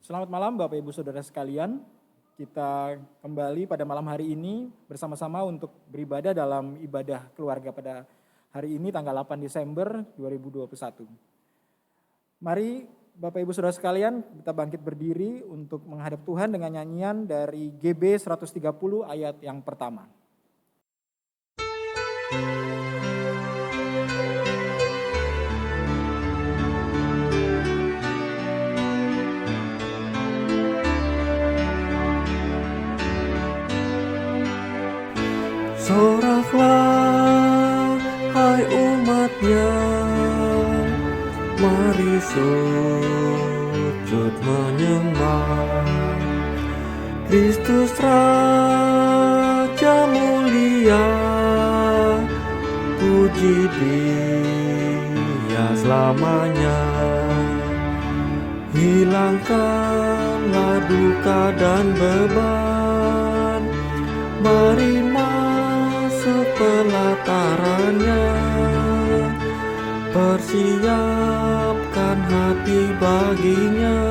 Selamat malam Bapak Ibu Saudara sekalian. Kita kembali pada malam hari ini bersama-sama untuk beribadah dalam ibadah keluarga pada hari ini tanggal 8 Desember 2021. Mari Bapak Ibu Saudara sekalian kita bangkit berdiri untuk menghadap Tuhan dengan nyanyian dari GB 130 ayat yang pertama. Soraklah, hai umatnya, mari sujud menyembah Kristus Raja mulia, puji Dia selamanya. Hilangkanlah duka dan beban, mari pelatarannya, persiapkan hati baginya.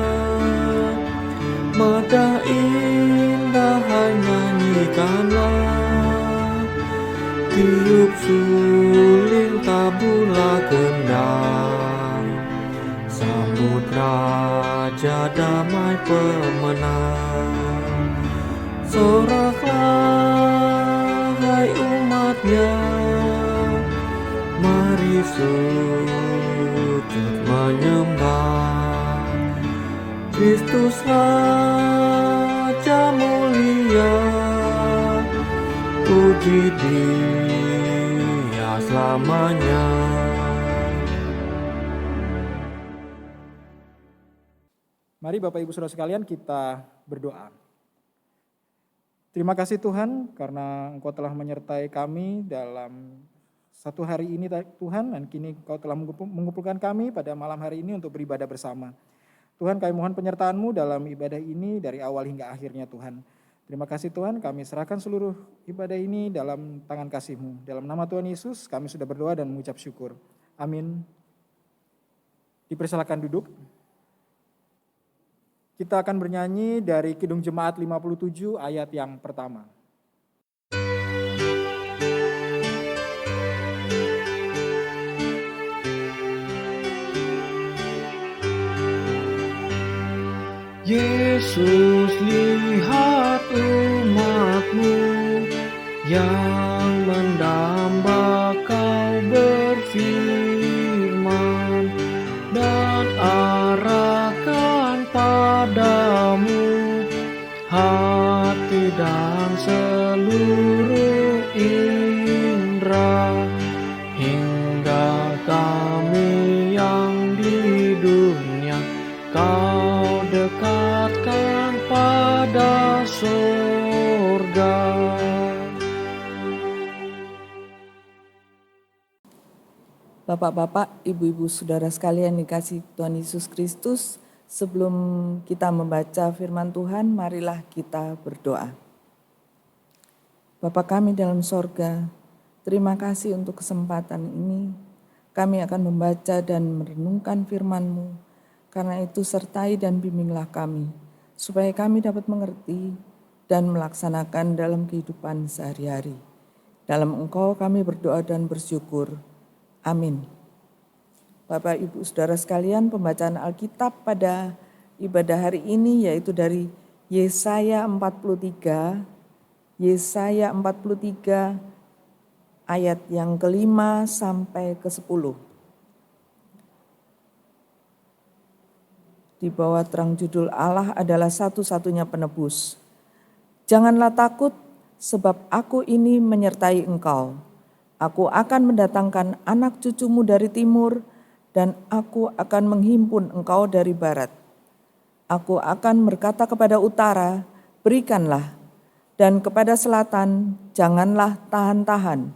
Madah indah nyanyikanlah, tiup suling tabula gendang, sambut Raja damai pemenang. Soraklah, hai umatnya, mari sujud menyembah Kristus Raja mulia, puji Dia selamanya. Mari Bapak Ibu Saudara sekalian kita berdoa. Terima kasih Tuhan karena Engkau telah menyertai kami dalam satu hari ini Tuhan, dan kini Engkau telah mengumpulkan kami pada malam hari ini untuk beribadah bersama. Tuhan, kami mohon penyertaan-Mu dalam ibadah ini dari awal hingga akhirnya Tuhan. Terima kasih Tuhan, kami serahkan seluruh ibadah ini dalam tangan kasih-Mu. Dalam nama Tuhan Yesus kami sudah berdoa dan mengucap syukur. Amin. Dipersilakan duduk. Kita akan bernyanyi dari Kidung Jemaat 57 ayat yang pertama. Yesus, lihat umat-Mu yang mendamba Kau berfirman, dan arahkan padamu hati dan seluruh indera, hingga kami yang di dunia Kau dekatkan pada surga. Bapak-bapak, ibu-ibu, saudara sekalian dikasihi Tuhan Yesus Kristus, sebelum kita membaca firman Tuhan, marilah kita berdoa. Bapa kami dalam sorga, terima kasih untuk kesempatan ini. Kami akan membaca dan merenungkan firman-Mu, karena itu sertai dan bimbinglah kami, supaya kami dapat mengerti dan melaksanakan dalam kehidupan sehari-hari. Dalam Engkau kami berdoa dan bersyukur. Amin. Bapak, Ibu, Saudara sekalian, pembacaan Alkitab pada ibadah hari ini yaitu dari Yesaya 43 ayat yang ke-5 sampai ke-10. Di bawah terang judul Allah adalah satu-satunya penebus. Janganlah takut, sebab aku ini menyertai engkau. Aku akan mendatangkan anak cucumu dari timur, dan aku akan menghimpun engkau dari barat. Aku akan berkata kepada utara, berikanlah, dan kepada selatan, janganlah tahan-tahan.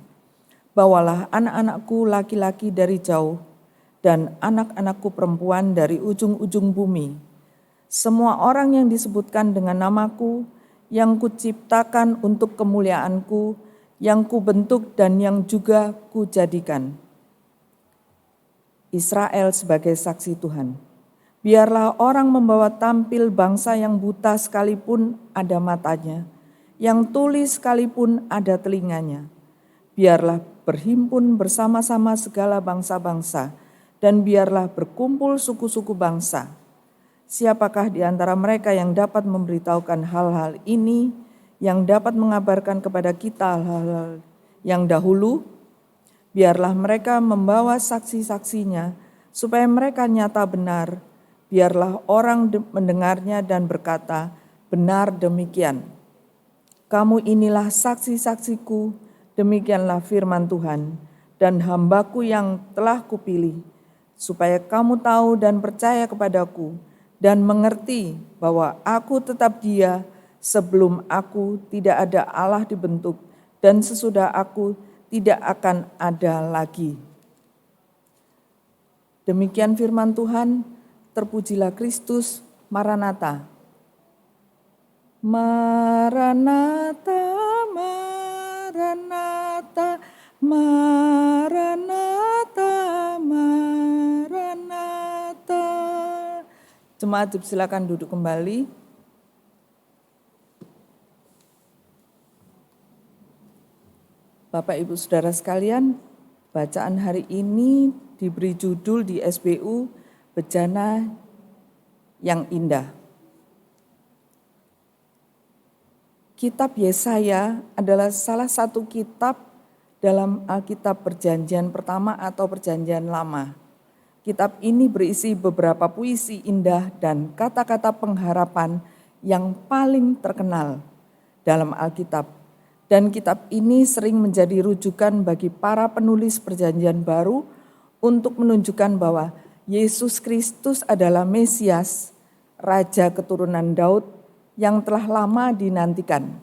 Bawalah anak-anakku laki-laki dari jauh, dan anak-anakku perempuan dari ujung-ujung bumi. Semua orang yang disebutkan dengan namaku, yang kuciptakan untuk kemuliaanku, yang kubentuk dan yang juga kujadikan. Israel sebagai saksi Tuhan. Biarlah orang membawa tampil bangsa yang buta sekalipun ada matanya, yang tuli sekalipun ada telinganya. Biarlah berhimpun bersama-sama segala bangsa-bangsa, dan biarlah berkumpul suku-suku bangsa. Siapakah di antara mereka yang dapat memberitahukan hal-hal ini, yang dapat mengabarkan kepada kita hal-hal yang dahulu? Biarlah mereka membawa saksi-saksinya, supaya mereka nyata benar. Biarlah orang mendengarnya dan berkata, benar demikian. Kamu inilah saksi-saksiku, demikianlah firman Tuhan, dan hambaku yang telah kupilih, supaya kamu tahu dan percaya kepadaku, dan mengerti bahwa aku tetap Dia, sebelum aku tidak ada Allah dibentuk, dan sesudah aku tidak akan ada lagi. Demikian firman Tuhan, terpujilah Kristus, Maranatha. Maranatha, Maranatha, Maranatha, Maranatha. Jemaat silakan duduk kembali. Bapak Ibu Saudara sekalian, bacaan hari ini diberi judul di SBU, Bejana yang Indah. Kitab Yesaya adalah salah satu kitab dalam Alkitab Perjanjian Pertama atau Perjanjian Lama. Kitab ini berisi beberapa puisi indah dan kata-kata pengharapan yang paling terkenal dalam Alkitab. Dan kitab ini sering menjadi rujukan bagi para penulis Perjanjian Baru untuk menunjukkan bahwa Yesus Kristus adalah Mesias, Raja keturunan Daud yang telah lama dinantikan.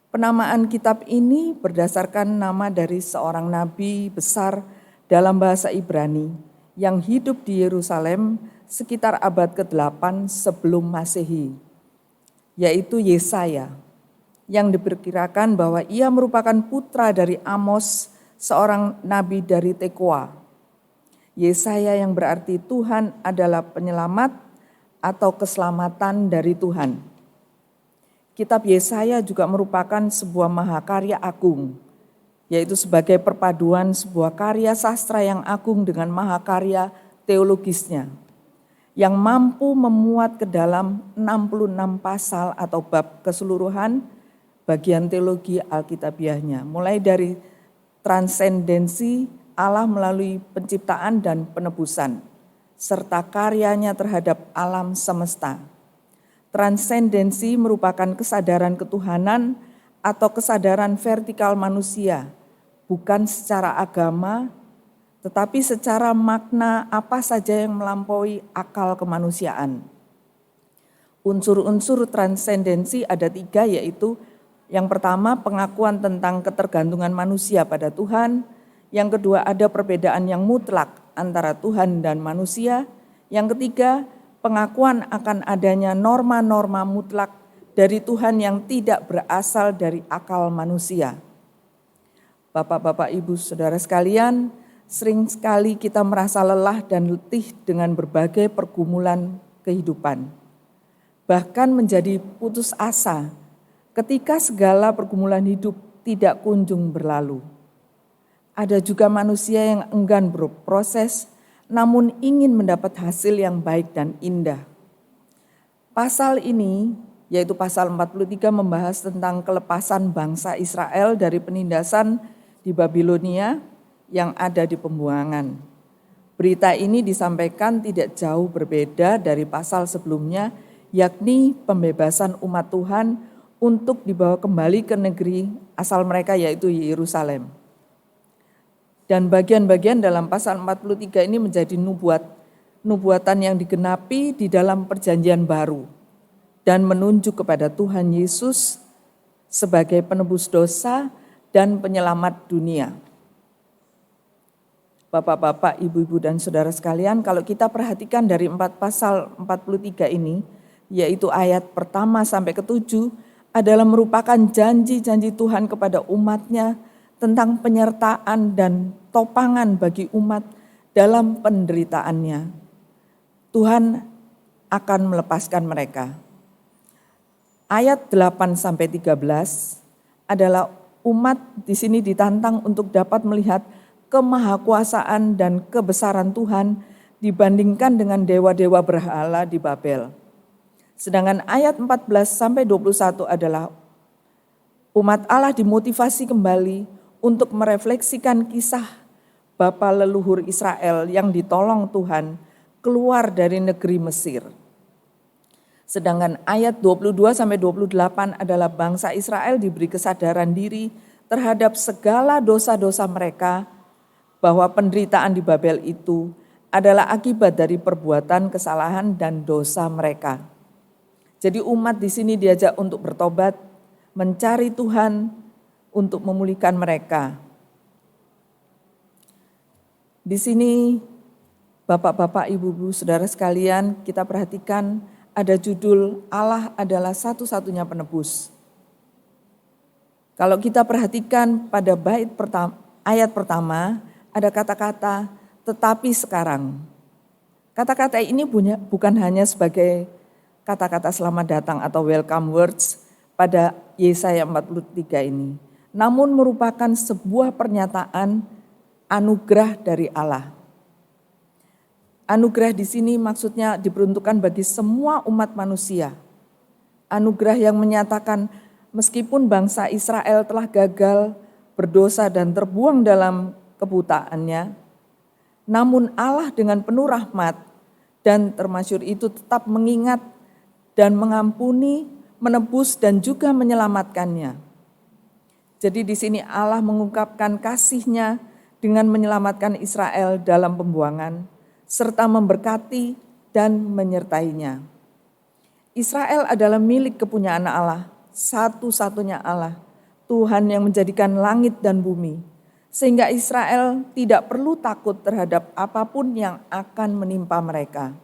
Penamaan kitab ini berdasarkan nama dari seorang nabi besar dalam bahasa Ibrani yang hidup di Yerusalem sekitar abad ke-8 sebelum Masehi, yaitu Yesaya, yang diperkirakan bahwa ia merupakan putra dari Amos, seorang nabi dari Tekoa. Yesaya yang berarti Tuhan adalah penyelamat atau keselamatan dari Tuhan. Kitab Yesaya juga merupakan sebuah mahakarya agung, yaitu sebagai perpaduan sebuah karya sastra yang agung dengan mahakarya teologisnya, yang mampu memuat ke dalam 66 pasal atau bab keseluruhan bagian teologi Alkitabiahnya, mulai dari transendensi Allah melalui penciptaan dan penebusan, serta karyanya terhadap alam semesta. Transendensi merupakan kesadaran ketuhanan atau kesadaran vertikal manusia, bukan secara agama, tetapi secara makna apa saja yang melampaui akal kemanusiaan. Unsur-unsur transendensi ada 3, yaitu yang pertama pengakuan tentang ketergantungan manusia pada Tuhan, yang kedua ada perbedaan yang mutlak antara Tuhan dan manusia, yang ketiga pengakuan akan adanya norma-norma mutlak dari Tuhan yang tidak berasal dari akal manusia. Bapak-bapak, ibu, saudara sekalian, sering sekali kita merasa lelah dan letih dengan berbagai pergumulan kehidupan. Bahkan menjadi putus asa ketika segala pergumulan hidup tidak kunjung berlalu. Ada juga manusia yang enggan berproses, namun ingin mendapat hasil yang baik dan indah. Pasal ini, yaitu pasal 43, membahas tentang kelepasan bangsa Israel dari penindasan di Babilonia yang ada di pembuangan. Berita ini disampaikan tidak jauh berbeda dari pasal sebelumnya, yakni pembebasan umat Tuhan untuk dibawa kembali ke negeri asal mereka, yaitu Yerusalem. Dan bagian-bagian dalam pasal 43 ini menjadi nubuatan yang digenapi di dalam perjanjian baru dan menunjuk kepada Tuhan Yesus sebagai penebus dosa dan penyelamat dunia. Bapak-bapak, ibu-ibu dan saudara sekalian, kalau kita perhatikan dari 4 pasal 43 ini, yaitu ayat pertama sampai ke-7, adalah merupakan janji-janji Tuhan kepada umatnya tentang penyertaan dan topangan bagi umat dalam penderitaannya. Tuhan akan melepaskan mereka. Ayat 8-13 adalah umat di sini ditantang untuk dapat melihat kemahakuasaan dan kebesaran Tuhan dibandingkan dengan dewa-dewa berhala di Babel. Sedangkan ayat 14-21 adalah umat Allah dimotivasi kembali untuk merefleksikan kisah bapa leluhur Israel yang ditolong Tuhan keluar dari negeri Mesir. Sedangkan ayat 22-28 adalah bangsa Israel diberi kesadaran diri terhadap segala dosa-dosa mereka, bahwa penderitaan di Babel itu adalah akibat dari perbuatan kesalahan dan dosa mereka. Jadi umat di sini diajak untuk bertobat, mencari Tuhan untuk memulihkan mereka. Di sini Bapak-bapak, ibu-ibu, saudara sekalian, kita perhatikan ada judul Allah adalah satu-satunya penebus. Kalau kita perhatikan pada ayat pertama ada kata-kata tetapi sekarang. Kata-kata ini bukan hanya sebagai kata-kata selamat datang atau welcome words pada Yesaya 43 ini, namun merupakan sebuah pernyataan anugerah dari Allah. Anugerah di sini maksudnya diperuntukkan bagi semua umat manusia. Anugerah yang menyatakan meskipun bangsa Israel telah gagal, berdosa dan terbuang dalam kebutaannya, namun Allah dengan penuh rahmat dan termasyhur itu tetap mengingat dan mengampuni, menebus dan juga menyelamatkannya. Jadi di sini Allah mengungkapkan kasih-Nya dengan menyelamatkan Israel dalam pembuangan, serta memberkati dan menyertainya. Israel adalah milik kepunyaan Allah, satu-satunya Allah, Tuhan yang menjadikan langit dan bumi, sehingga Israel tidak perlu takut terhadap apapun yang akan menimpa mereka.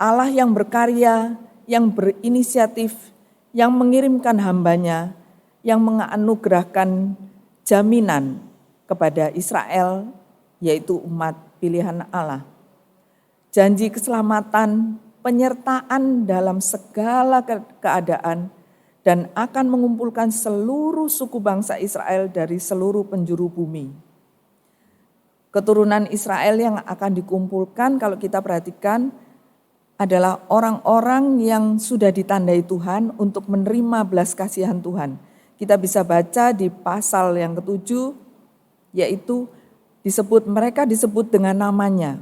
Allah yang berkarya, yang berinisiatif, yang mengirimkan hamba-Nya, yang menganugerahkan jaminan kepada Israel, yaitu umat pilihan Allah. Janji keselamatan, penyertaan dalam segala keadaan, dan akan mengumpulkan seluruh suku bangsa Israel dari seluruh penjuru bumi. Keturunan Israel yang akan dikumpulkan kalau kita perhatikan adalah orang-orang yang sudah ditandai Tuhan untuk menerima belas kasihan Tuhan. Kita bisa baca di pasal yang ke-7, yaitu mereka disebut dengan namanya.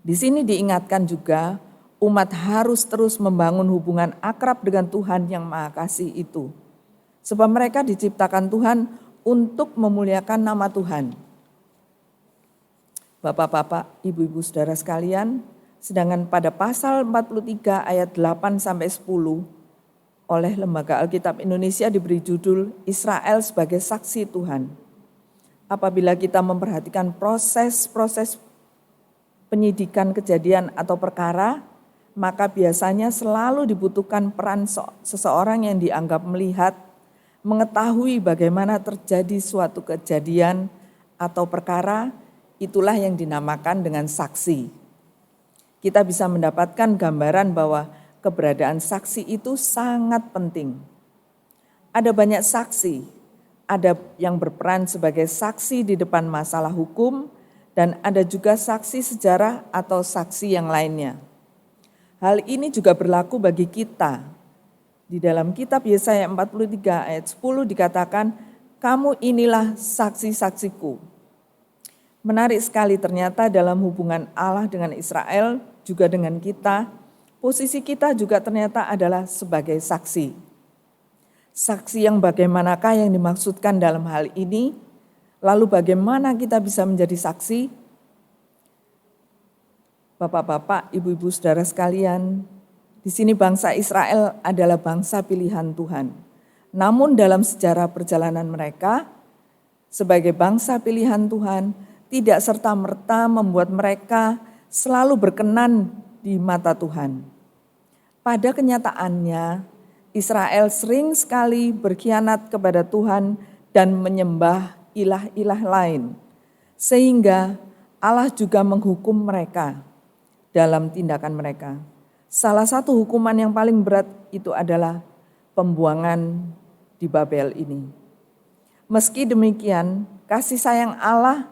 Di sini diingatkan juga umat harus terus membangun hubungan akrab dengan Tuhan yang Maha Kasih itu. Sebab mereka diciptakan Tuhan untuk memuliakan nama Tuhan. Bapak-bapak, ibu-ibu, saudara sekalian, sedangkan pada pasal 43 ayat 8-10 oleh Lembaga Alkitab Indonesia diberi judul Israel sebagai saksi Tuhan. Apabila kita memperhatikan proses penyidikan kejadian atau perkara, maka biasanya selalu dibutuhkan peran seseorang yang dianggap melihat, mengetahui bagaimana terjadi suatu kejadian atau perkara, itulah yang dinamakan dengan saksi. Kita bisa mendapatkan gambaran bahwa keberadaan saksi itu sangat penting. Ada banyak saksi. Ada yang berperan sebagai saksi di depan masalah hukum, dan ada juga saksi sejarah atau saksi yang lainnya. Hal ini juga berlaku bagi kita. Di dalam kitab Yesaya 43 ayat 10 dikatakan, kamu inilah saksi-saksiku. Menarik sekali ternyata dalam hubungan Allah dengan Israel, juga dengan kita, posisi kita juga ternyata adalah sebagai saksi. Saksi yang bagaimanakah yang dimaksudkan dalam hal ini? Lalu bagaimana kita bisa menjadi saksi? Bapak-bapak, ibu-ibu, saudara sekalian, di sini bangsa Israel adalah bangsa pilihan Tuhan. Namun dalam sejarah perjalanan mereka, sebagai bangsa pilihan Tuhan, tidak serta-merta membuat mereka selalu berkenan di mata Tuhan. Pada kenyataannya, Israel sering sekali berkhianat kepada Tuhan dan menyembah ilah-ilah lain. Sehingga Allah juga menghukum mereka. dalam tindakan mereka. Salah satu hukuman yang paling berat itu adalah pembuangan di Babel ini. Meski demikian, kasih sayang Allah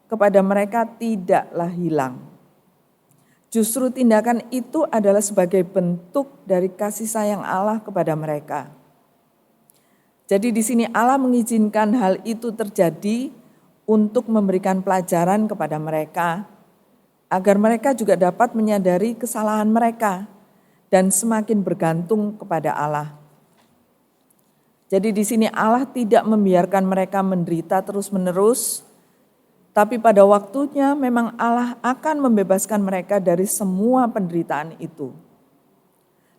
kepada mereka tidaklah hilang. Justru tindakan itu adalah sebagai bentuk dari kasih sayang Allah kepada mereka. Jadi di sini Allah mengizinkan hal itu terjadi untuk memberikan pelajaran kepada mereka, agar mereka juga dapat menyadari kesalahan mereka dan semakin bergantung kepada Allah. Jadi di sini Allah tidak membiarkan mereka menderita terus-menerus, tapi pada waktunya memang Allah akan membebaskan mereka dari semua penderitaan itu.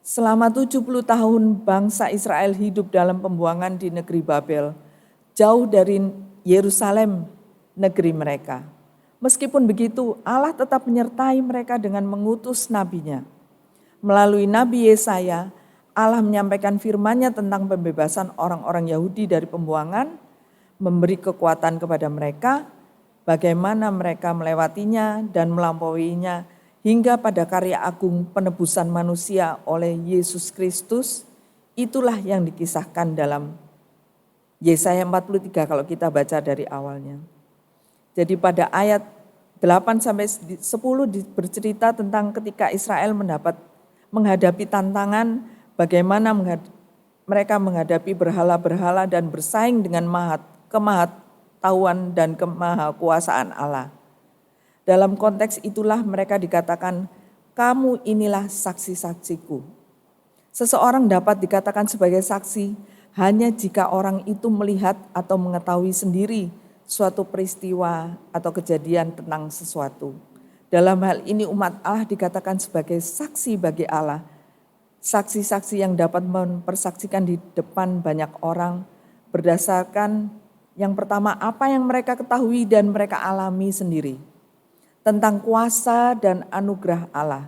Selama 70 tahun bangsa Israel hidup dalam pembuangan di negeri Babel, jauh dari Yerusalem, negeri mereka. Meskipun begitu, Allah tetap menyertai mereka dengan mengutus nabinya. Melalui Nabi Yesaya, Allah menyampaikan firman-Nya tentang pembebasan orang-orang Yahudi dari pembuangan, memberi kekuatan kepada mereka, bagaimana mereka melewatinya dan melampauinya, hingga pada karya agung penebusan manusia oleh Yesus Kristus. Itulah yang dikisahkan dalam Yesaya 43 kalau kita baca dari awalnya. Jadi pada ayat 8-10 bercerita tentang ketika Israel menghadapi tantangan, bagaimana mereka menghadapi berhala-berhala dan bersaing dengan kemahatauan dan kemahakuasaan Allah. Dalam konteks itulah mereka dikatakan, kamu inilah saksi-saksiku. Seseorang dapat dikatakan sebagai saksi hanya jika orang itu melihat atau mengetahui sendiri suatu peristiwa atau kejadian tentang sesuatu. Dalam hal ini umat Allah dikatakan sebagai saksi bagi Allah. Saksi-saksi yang dapat mempersaksikan di depan banyak orang berdasarkan yang pertama apa yang mereka ketahui dan mereka alami sendiri. Tentang kuasa dan anugerah Allah.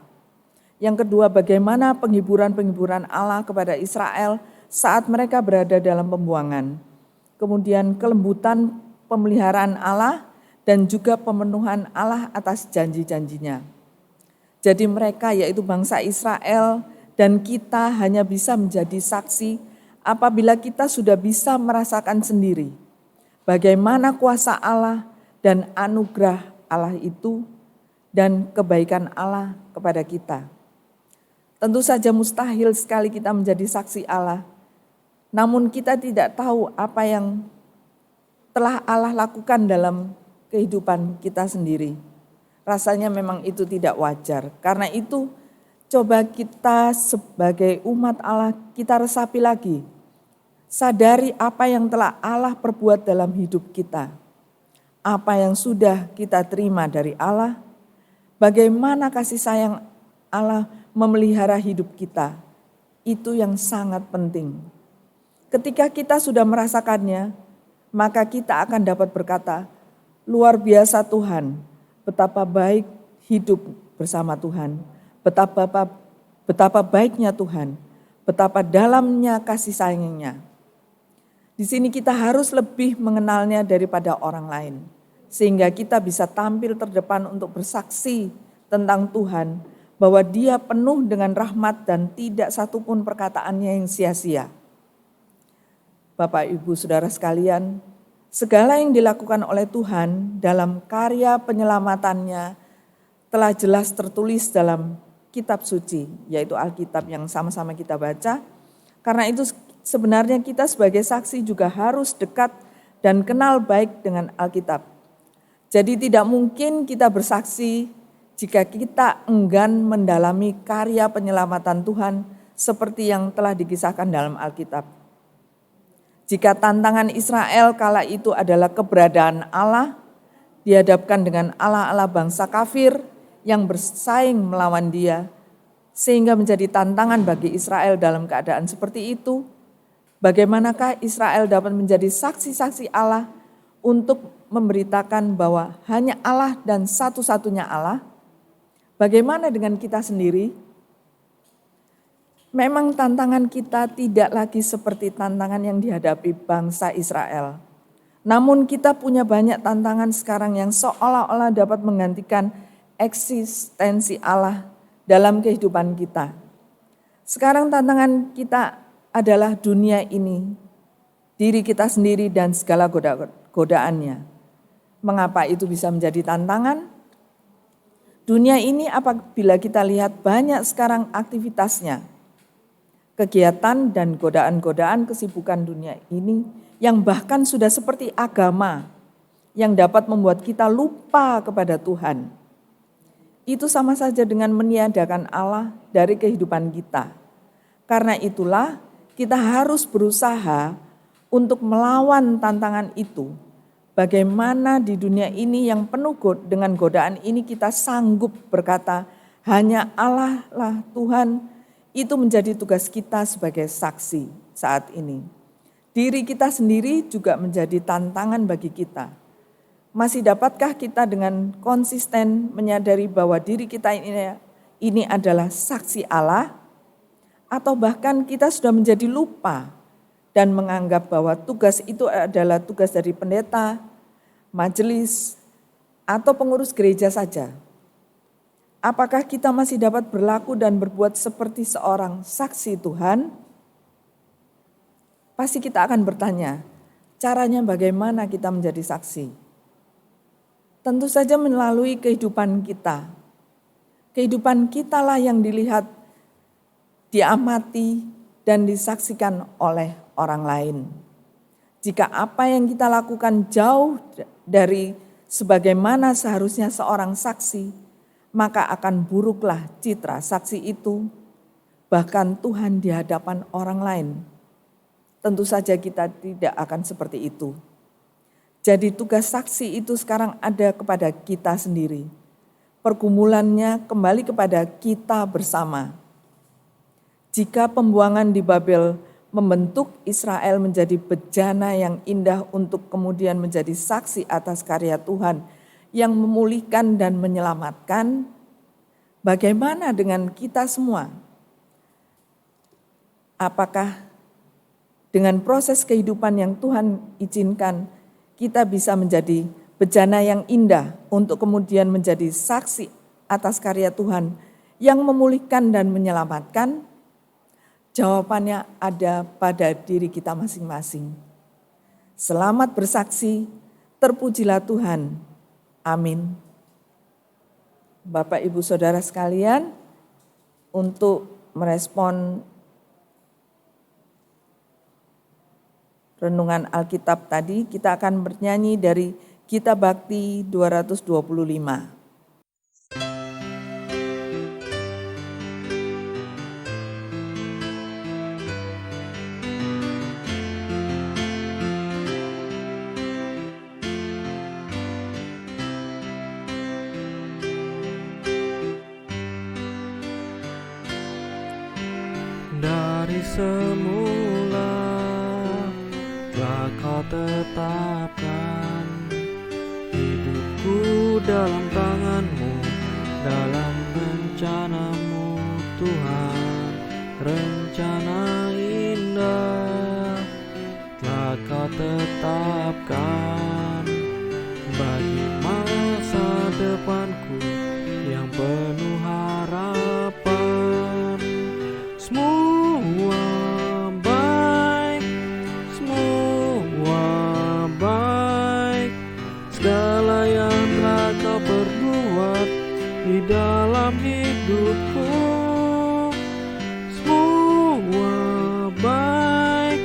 Yang kedua, bagaimana penghiburan-penghiburan Allah kepada Israel saat mereka berada dalam pembuangan. Kemudian kelembutan pemeliharaan Allah dan juga pemenuhan Allah atas janji-janjinya. Jadi mereka yaitu bangsa Israel dan kita hanya bisa menjadi saksi apabila kita sudah bisa merasakan sendiri bagaimana kuasa Allah dan anugerah Allah itu dan kebaikan Allah kepada kita. Tentu saja mustahil sekali kita menjadi saksi Allah, namun kita tidak tahu apa yang telah Allah lakukan dalam kehidupan kita sendiri. Rasanya memang itu tidak wajar. Karena itu coba kita sebagai umat Allah kita resapi lagi. Sadari apa yang telah Allah perbuat dalam hidup kita. Apa yang sudah kita terima dari Allah, bagaimana kasih sayang Allah memelihara hidup kita, itu yang sangat penting. Ketika kita sudah merasakannya, maka kita akan dapat berkata, luar biasa Tuhan, betapa baik hidup bersama Tuhan, betapa baiknya Tuhan, betapa dalamnya kasih sayangnya. Di sini kita harus lebih mengenalnya daripada orang lain. Sehingga kita bisa tampil terdepan untuk bersaksi tentang Tuhan. Bahwa Dia penuh dengan rahmat dan tidak satupun perkataannya yang sia-sia. Bapak, Ibu, Saudara sekalian, segala yang dilakukan oleh Tuhan dalam karya penyelamatannya telah jelas tertulis dalam kitab suci, yaitu Alkitab yang sama-sama kita baca. Karena itu sebenarnya kita sebagai saksi juga harus dekat dan kenal baik dengan Alkitab. Jadi tidak mungkin kita bersaksi jika kita enggan mendalami karya penyelamatan Tuhan seperti yang telah dikisahkan dalam Alkitab. Jika tantangan Israel kala itu adalah keberadaan Allah, dihadapkan dengan Allah-Allah bangsa kafir yang bersaing melawan Dia, sehingga menjadi tantangan bagi Israel dalam keadaan seperti itu, bagaimanakah Israel dapat menjadi saksi-saksi Allah untuk memberitakan bahwa hanya Allah dan satu-satunya Allah? Bagaimana dengan kita sendiri? Memang tantangan kita tidak lagi seperti tantangan yang dihadapi bangsa Israel. Namun kita punya banyak tantangan sekarang yang seolah-olah dapat menggantikan eksistensi Allah dalam kehidupan kita. Sekarang tantangan kita adalah dunia ini, diri kita sendiri dan segala godaannya. Mengapa itu bisa menjadi tantangan? Dunia ini apabila kita lihat banyak sekarang aktivitasnya, kegiatan dan godaan-godaan kesibukan dunia ini yang bahkan sudah seperti agama yang dapat membuat kita lupa kepada Tuhan. Itu sama saja dengan meniadakan Allah dari kehidupan kita. Karena itulah kita harus berusaha untuk melawan tantangan itu. Bagaimana di dunia ini yang penuh dengan godaan ini kita sanggup berkata, hanya Allah lah Tuhan. Itu menjadi tugas kita sebagai saksi saat ini. Diri kita sendiri juga menjadi tantangan bagi kita. Masih dapatkah kita dengan konsisten menyadari bahwa diri kita ini adalah saksi Allah? Atau bahkan kita sudah menjadi lupa dan menganggap bahwa tugas itu adalah tugas dari pendeta, majelis, atau pengurus gereja saja? Apakah kita masih dapat berlaku dan berbuat seperti seorang saksi Tuhan? Pasti kita akan bertanya, caranya bagaimana kita menjadi saksi? Tentu saja melalui kehidupan kita. Kehidupan kita lah yang dilihat, diamati, dan disaksikan oleh orang lain. Jika apa yang kita lakukan jauh dari sebagaimana seharusnya seorang saksi, maka akan buruklah citra saksi itu, bahkan Tuhan di hadapan orang lain. Tentu saja kita tidak akan seperti itu. Jadi tugas saksi itu sekarang ada kepada kita sendiri. Pergumulannya kembali kepada kita bersama. Jika pembuangan di Babel membentuk Israel menjadi bejana yang indah untuk kemudian menjadi saksi atas karya Tuhan yang memulihkan dan menyelamatkan, bagaimana dengan kita semua? Apakah dengan proses kehidupan yang Tuhan izinkan, kita bisa menjadi bejana yang indah untuk kemudian menjadi saksi atas karya Tuhan yang memulihkan dan menyelamatkan? Jawabannya ada pada diri kita masing-masing. Selamat bersaksi, terpujilah Tuhan. Amin. Bapak, Ibu, Saudara sekalian, untuk merespon renungan Alkitab tadi, kita akan bernyanyi dari Gita Bakti 225. Dari semula telah Kau tetapkan hidupku dalam tangan-Mu, dalam rencana-Mu Tuhan. Rencana indah telah Kau tetapkan bagi masa depanku yang penuh harapan. Semua baik, segala yang telah Kau perbuat di dalam hidupku. Semua baik,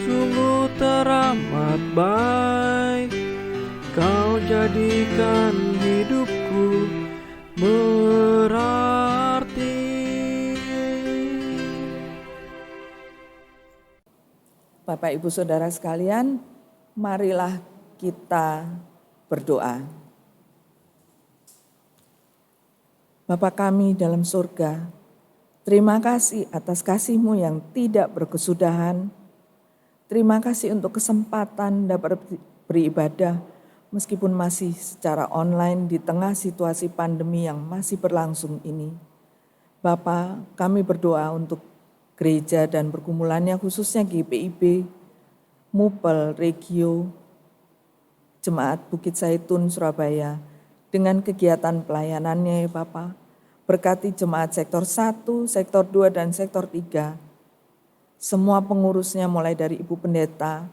sungguh teramat baik. Kau jadikan hidupku berarti. Bapak, Ibu, Saudara sekalian, marilah kita berdoa. Bapa kami dalam surga, terima kasih atas kasih-Mu yang tidak berkesudahan. Terima kasih untuk kesempatan dapat beribadah meskipun masih secara online di tengah situasi pandemi yang masih berlangsung ini. Bapa, kami berdoa untuk gereja dan pergumulannya, khususnya GPIB, Mupel, Regio, Jemaat Bukit Zaitun, Surabaya, dengan kegiatan pelayanannya ya Bapa. Berkati jemaat sektor 1, sektor 2, dan sektor 3. Semua pengurusnya mulai dari Ibu Pendeta,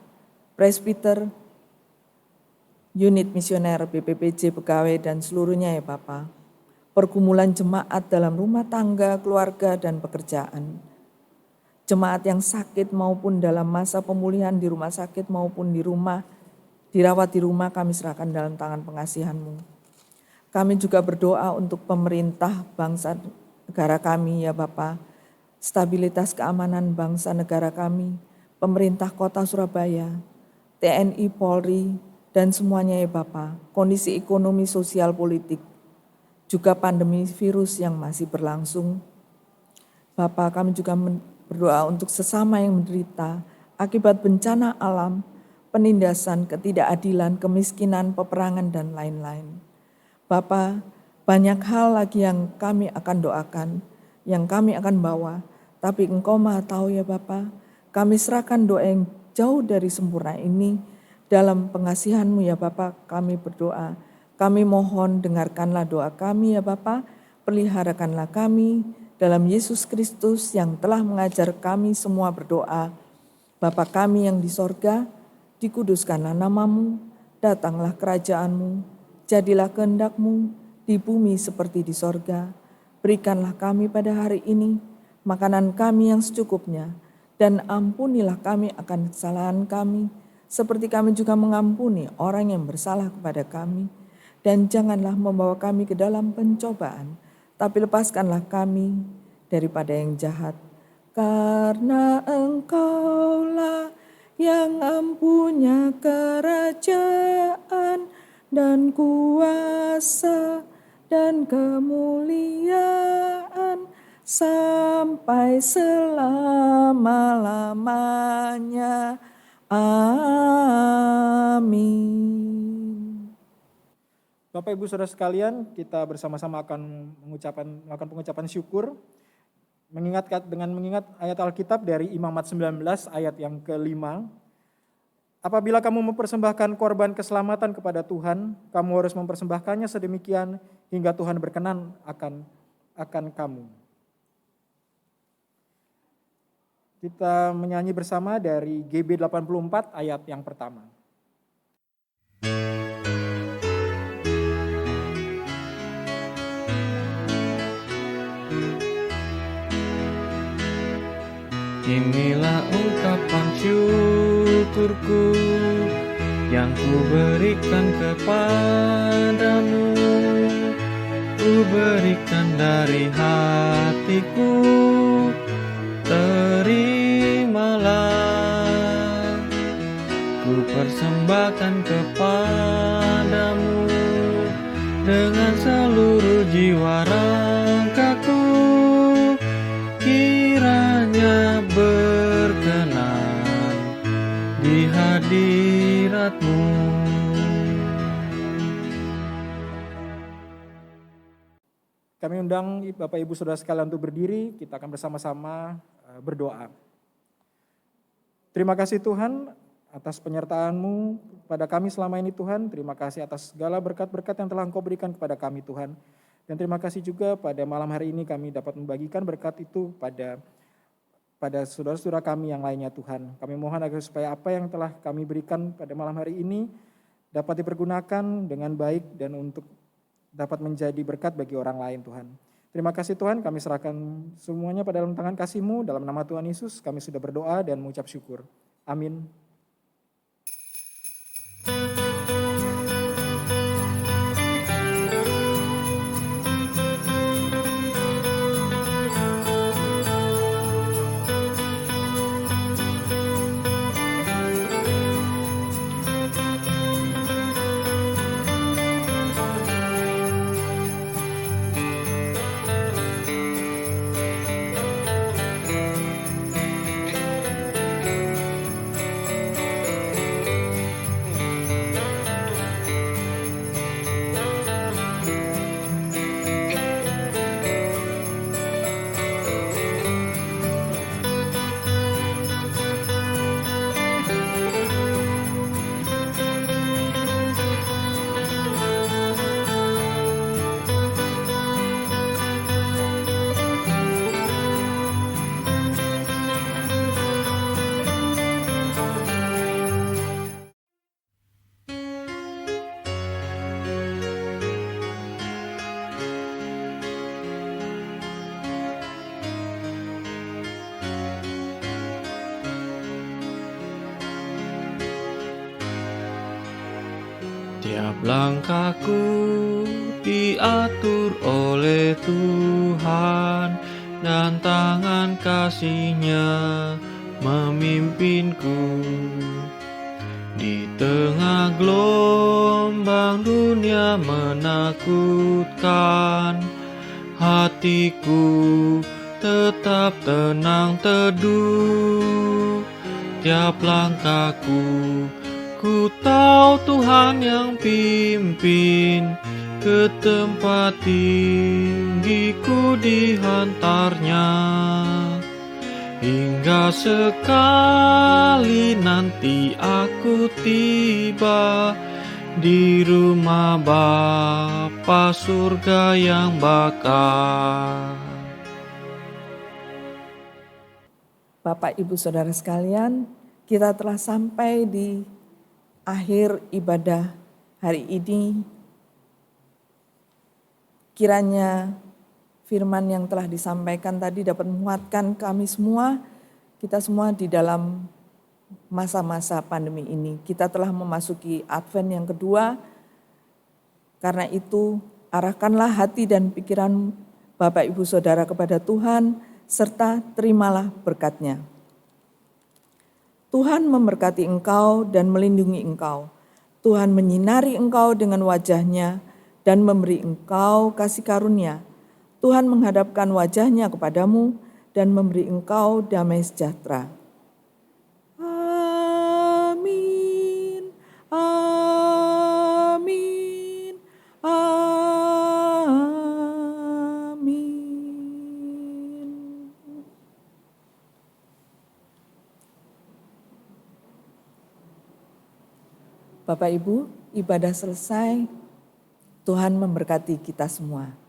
Presbiter, unit misioner, BPPJ, pegawai, dan seluruhnya ya Bapa. Pergumulan jemaat dalam rumah tangga, keluarga, dan pekerjaan. Jemaat yang sakit maupun dalam masa pemulihan di rumah sakit maupun di rumah, dirawat di rumah, kami serahkan dalam tangan pengasihan-Mu. Kami juga berdoa untuk pemerintah bangsa negara kami ya Bapa, stabilitas keamanan bangsa negara kami, pemerintah kota Surabaya, TNI, Polri, dan semuanya ya Bapa, kondisi ekonomi, sosial, politik, juga pandemi virus yang masih berlangsung. Bapa, kami juga berdoa untuk sesama yang menderita akibat bencana alam, penindasan, ketidakadilan, kemiskinan, peperangan, dan lain-lain. Bapa, banyak hal lagi yang kami akan doakan, yang kami akan bawa, tapi Engkau Maha tahu ya Bapa, kami serahkan doa yang jauh dari sempurna ini dalam pengasihan-Mu ya Bapa, kami berdoa. Kami mohon dengarkanlah doa kami ya Bapa, peliharakanlah kami dalam Yesus Kristus yang telah mengajar kami semua berdoa. Bapa kami yang di sorga, dikuduskanlah nama-Mu, datanglah kerajaan-Mu, jadilah kehendak-Mu di bumi seperti di sorga. Berikanlah kami pada hari ini makanan kami yang secukupnya, dan ampunilah kami akan kesalahan kami, seperti kami juga mengampuni orang yang bersalah kepada kami. Dan janganlah membawa kami ke dalam pencobaan, tapi lepaskanlah kami daripada yang jahat. Karena Engkaulah yang mempunyai kerajaan dan kuasa dan kemuliaan sampai selama-lamanya. Amin. Bapak Ibu Saudara sekalian, kita bersama-sama akan melakukan pengucapan syukur mengingat ayat Alkitab dari Imamat 19 ayat yang ke-5. Apabila kamu mempersembahkan korban keselamatan kepada Tuhan, kamu harus mempersembahkannya sedemikian hingga Tuhan berkenan akan kamu. Kita menyanyi bersama dari GB 84 ayat yang pertama. Inilah ungkapan syukurku yang ku berikan kepadamu. Ku berikan dari hatiku, terimalah. Ku persembahkan kepadamu dengan seluruh jiwa ragaku. Kiranya berkenan di hadirat-Mu. Kami undang Bapak Ibu Saudara sekalian untuk berdiri, kita akan bersama-sama berdoa. Terima kasih Tuhan atas penyertaan-Mu pada kami selama ini Tuhan. Terima kasih atas segala berkat-berkat yang telah Engkau berikan kepada kami Tuhan. Dan terima kasih juga pada malam hari ini kami dapat membagikan berkat itu pada saudara-saudara kami yang lainnya Tuhan. Kami mohon agar supaya apa yang telah kami berikan pada malam hari ini dapat dipergunakan dengan baik dan untuk dapat menjadi berkat bagi orang lain Tuhan. Terima kasih Tuhan, kami serahkan semuanya pada dalam tangan kasih-Mu. Dalam nama Tuhan Yesus kami sudah berdoa dan mengucap syukur. Amin. Tiap langkahku diatur oleh Tuhan, dan tangan kasih-Nya memimpinku. Di tengah gelombang dunia menakutkan, hatiku tetap tenang teduh. Tiap langkahku, ku tahu Tuhan yang pimpin, ke tempat tinggiku dihantarnya. Hingga sekali nanti aku tiba di rumah Bapa surga yang bakal. Bapak, Ibu, Saudara sekalian, kita telah sampai di akhir ibadah hari ini. Kiranya firman yang telah disampaikan tadi dapat menguatkan kami semua, kita semua di dalam masa-masa pandemi ini. Kita telah memasuki Advent yang kedua, karena itu arahkanlah hati dan pikiran Bapak, Ibu, Saudara kepada Tuhan, serta terimalah berkat-Nya. Tuhan memberkati engkau dan melindungi engkau. Tuhan menyinari engkau dengan wajah-Nya dan memberi engkau kasih karunia. Tuhan menghadapkan wajah-Nya kepadamu dan memberi engkau damai sejahtera. Amin, amin, amin. Bapak Ibu, ibadah selesai. Tuhan memberkati kita semua.